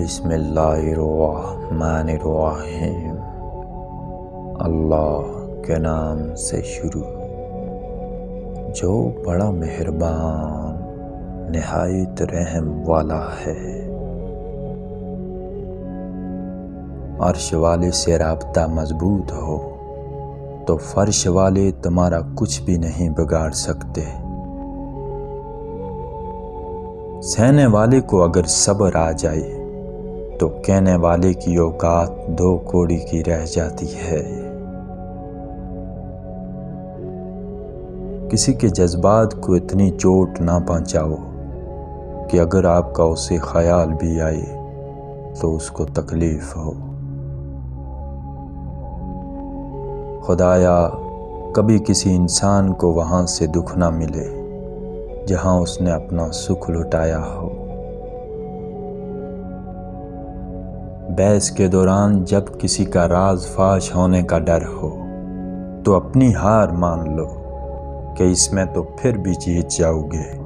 بسم اللہ الرحمن الرحیم۔ اللہ کے نام سے شروع جو بڑا مہربان نہایت رحم والا ہے۔ عرش والے سے رابطہ مضبوط ہو تو فرش والے تمہارا کچھ بھی نہیں بگاڑ سکتے۔ سہنے والے کو اگر صبر آ جائے تو کہنے والے کی اوقات دو کوڑی کی رہ جاتی ہے۔ کسی کے جذبات کو اتنی چوٹ نہ پہنچاؤ کہ اگر آپ کا اسے خیال بھی آئے تو اس کو تکلیف ہو۔ خدایا کبھی کسی انسان کو وہاں سے دکھ نہ ملے جہاں اس نے اپنا سکھ لٹایا ہو۔ بحث کے دوران جب کسی کا راز فاش ہونے کا ڈر ہو تو اپنی ہار مان لو کہ اس میں تو پھر بھی جیت جاؤ گے،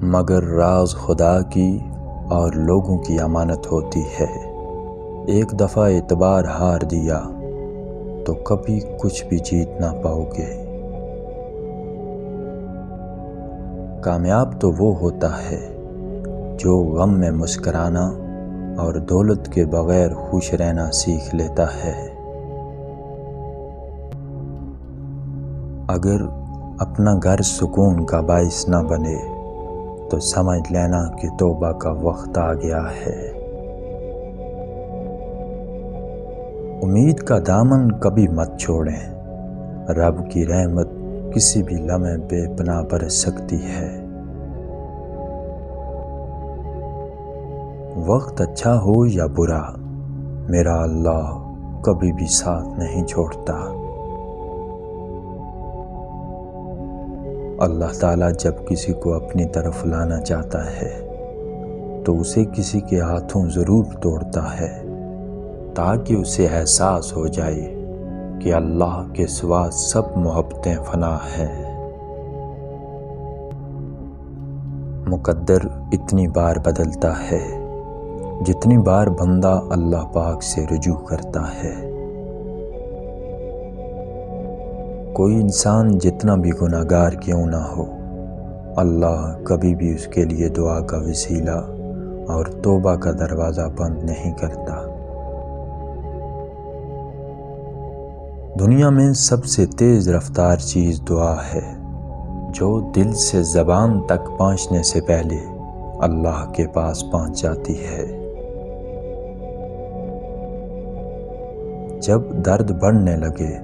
مگر راز خدا کی اور لوگوں کی امانت ہوتی ہے۔ ایک دفعہ اعتبار ہار دیا تو کبھی کچھ بھی جیت نہ پاؤ گے۔ کامیاب تو وہ ہوتا ہے جو غم میں مسکرانا اور دولت کے بغیر خوش رہنا سیکھ لیتا ہے۔ اگر اپنا گھر سکون کا باعث نہ بنے تو سمجھ لینا کہ توبہ کا وقت آ گیا ہے۔ امید کا دامن کبھی مت چھوڑیں، رب کی رحمت کسی بھی لمحے بے پناہ برس سکتی ہے۔ وقت اچھا ہو یا برا، میرا اللہ کبھی بھی ساتھ نہیں چھوڑتا۔ اللہ تعالیٰ جب کسی کو اپنی طرف لانا چاہتا ہے تو اسے کسی کے ہاتھوں ضرور توڑتا ہے تاکہ اسے احساس ہو جائے کہ اللہ کے سوا سب محبتیں فنا ہیں۔ مقدر اتنی بار بدلتا ہے جتنی بار بندہ اللہ پاک سے رجوع کرتا ہے۔ کوئی انسان جتنا بھی گناہگار کیوں نہ ہو، اللہ کبھی بھی اس کے لیے دعا کا وسیلہ اور توبہ کا دروازہ بند نہیں کرتا۔ دنیا میں سب سے تیز رفتار چیز دعا ہے جو دل سے زبان تک پہنچنے سے پہلے اللہ کے پاس پہنچ جاتی ہے۔ جب درد بڑھنے لگے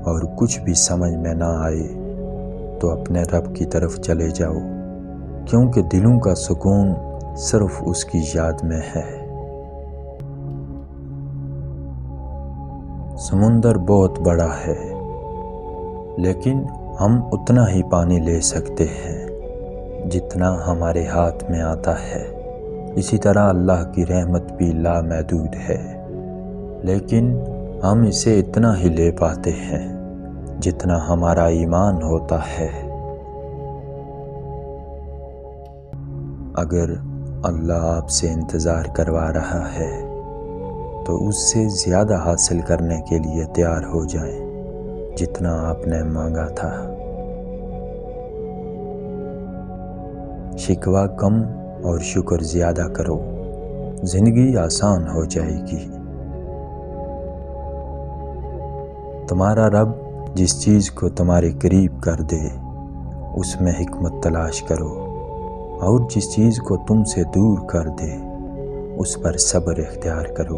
اور کچھ بھی سمجھ میں نہ آئے تو اپنے رب کی طرف چلے جاؤ، کیونکہ دلوں کا سکون صرف اس کی یاد میں ہے۔ سمندر بہت بڑا ہے لیکن ہم اتنا ہی پانی لے سکتے ہیں جتنا ہمارے ہاتھ میں آتا ہے۔ اسی طرح اللہ کی رحمت بھی لامحدود ہے لیکن ہم اسے اتنا ہی لے پاتے ہیں جتنا ہمارا ایمان ہوتا ہے۔ اگر اللہ آپ سے انتظار کروا رہا ہے تو اس سے زیادہ حاصل کرنے کے لیے تیار ہو جائیں جتنا آپ نے مانگا تھا۔ شکوہ کم اور شکر زیادہ کرو، زندگی آسان ہو جائے گی۔ تمہارا رب جس چیز کو تمہارے قریب کر دے اس میں حکمت تلاش کرو، اور جس چیز کو تم سے دور کر دے اس پر صبر اختیار کرو۔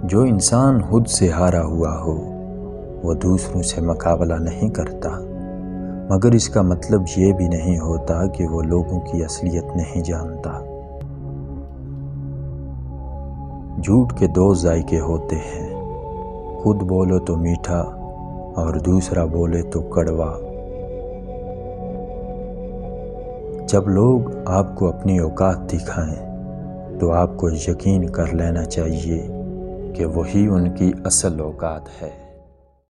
جو انسان خود سے ہارا ہوا ہو وہ دوسروں سے مقابلہ نہیں کرتا، مگر اس کا مطلب یہ بھی نہیں ہوتا کہ وہ لوگوں کی اصلیت نہیں جانتا۔ جھوٹ کے دو ذائقے ہوتے ہیں، خود بولو تو میٹھا اور دوسرا بولے تو کڑوا۔ جب لوگ آپ کو اپنی اوقات دکھائیں تو آپ کو یقین کر لینا چاہیے کہ وہی ان کی اصل اوقات ہے۔